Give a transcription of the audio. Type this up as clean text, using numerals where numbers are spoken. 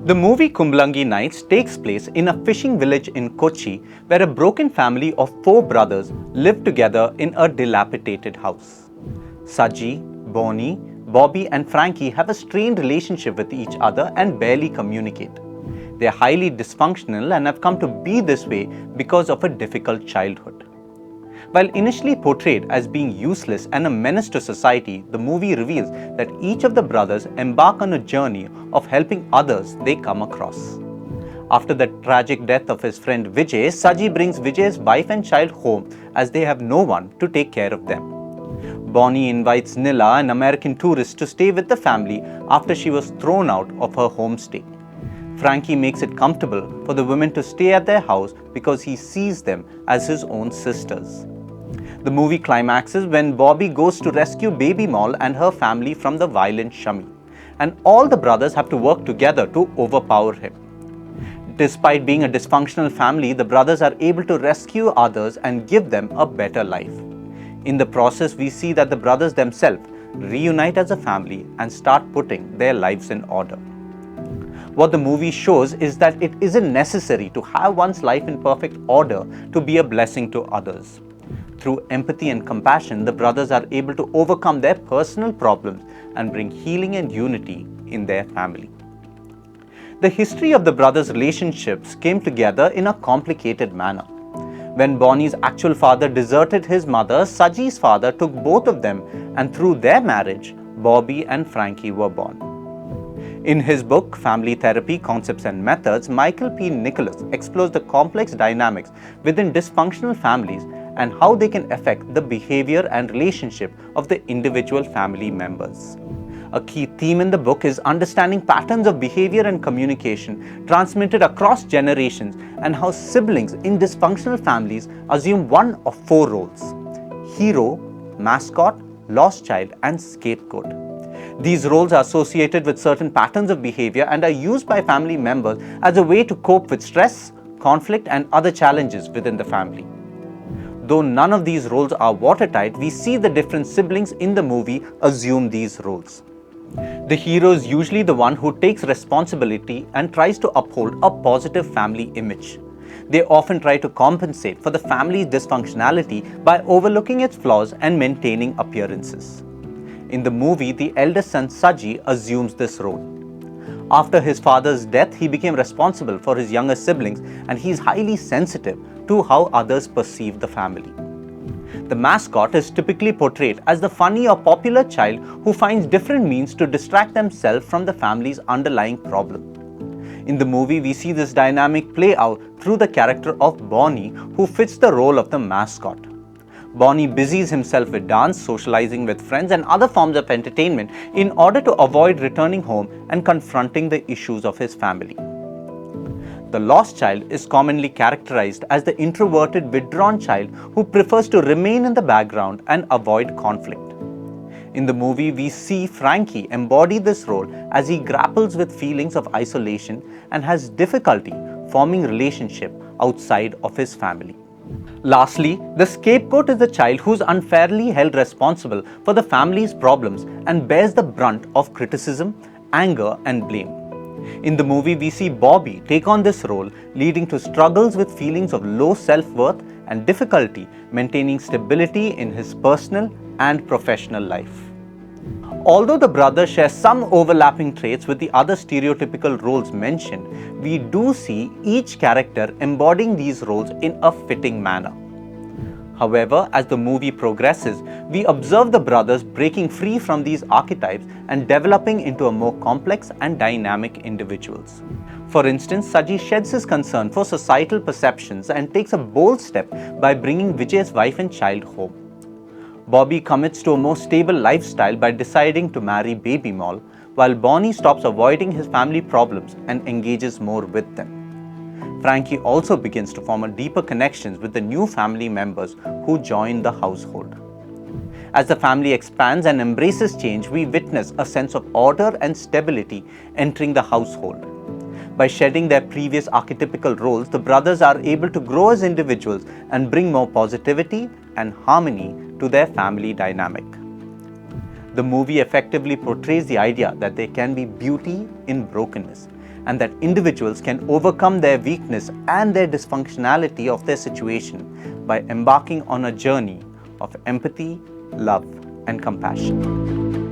The movie Kumbalangi Nights takes place in a fishing village in Kochi where a broken family of 4 brothers live together in a dilapidated house. Saji, Bonnie, Bobby and Frankie have a strained relationship with each other and barely communicate. They are highly dysfunctional and have come to be this way because of a difficult childhood. While initially portrayed as being useless and a menace to society, the movie reveals that each of the brothers embark on a journey of helping others they come across. After the tragic death of his friend Vijay, Saji brings Vijay's wife and child home as they have no one to take care of them. Bonnie invites Nila, an American tourist, to stay with the family after she was thrown out of her homestay. Frankie makes it comfortable for the women to stay at their house because he sees them as his own sisters. The movie climaxes when Bobby goes to rescue Baby Moll and her family from the violent Shami, and all the brothers have to work together to overpower him. Despite being a dysfunctional family, the brothers are able to rescue others and give them a better life. In the process, we see that the brothers themselves reunite as a family and start putting their lives in order. What the movie shows is that it isn't necessary to have one's life in perfect order to be a blessing to others. Through empathy and compassion, the brothers are able to overcome their personal problems and bring healing and unity in their family. The history of the brothers' relationships came together in a complicated manner. When Bonnie's actual father deserted his mother, Saji's father took both of them, and through their marriage, Bobby and Frankie were born. In his book, Family Therapy, Concepts and Methods, Michael P. Nicholas explores the complex dynamics within dysfunctional families and how they can affect the behavior and relationship of the individual family members. A key theme in the book is understanding patterns of behavior and communication transmitted across generations and how siblings in dysfunctional families assume one of 4 roles: hero, mascot, lost child, and scapegoat. These roles are associated with certain patterns of behavior and are used by family members as a way to cope with stress, conflict, and other challenges within the family. Though none of these roles are watertight, we see the different siblings in the movie assume these roles. The hero is usually the one who takes responsibility and tries to uphold a positive family image. They often try to compensate for the family's dysfunctionality by overlooking its flaws and maintaining appearances. In the movie, the eldest son Saji assumes this role. After his father's death, he became responsible for his younger siblings, and he is highly sensitive to how others perceive the family. The mascot is typically portrayed as the funny or popular child who finds different means to distract themselves from the family's underlying problem. In the movie, we see this dynamic play out through the character of Bonnie, who fits the role of the mascot. Bonnie busies himself with dance, socializing with friends, and other forms of entertainment in order to avoid returning home and confronting the issues of his family. The lost child is commonly characterized as the introverted, withdrawn child who prefers to remain in the background and avoid conflict. In the movie, we see Frankie embody this role as he grapples with feelings of isolation and has difficulty forming relationship outside of his family. Lastly, the scapegoat is the child who is unfairly held responsible for the family's problems and bears the brunt of criticism, anger, and blame. In the movie, we see Bobby take on this role, leading to struggles with feelings of low self-worth and difficulty maintaining stability in his personal and professional life. Although the brothers share some overlapping traits with the other stereotypical roles mentioned, we do see each character embodying these roles in a fitting manner. However, as the movie progresses, we observe the brothers breaking free from these archetypes and developing into a more complex and dynamic individuals. For instance, Saji sheds his concern for societal perceptions and takes a bold step by bringing Vijay's wife and child home. Bobby commits to a more stable lifestyle by deciding to marry Baby Moll, while Bonnie stops avoiding his family problems and engages more with them. Frankie also begins to form a deeper connections with the new family members who join the household. As the family expands and embraces change, we witness a sense of order and stability entering the household. By shedding their previous archetypical roles, the brothers are able to grow as individuals and bring more positivity and harmony to their family dynamic. The movie effectively portrays the idea that there can be beauty in brokenness and that individuals can overcome their weakness and their dysfunctionality of their situation by embarking on a journey of empathy, love, and compassion.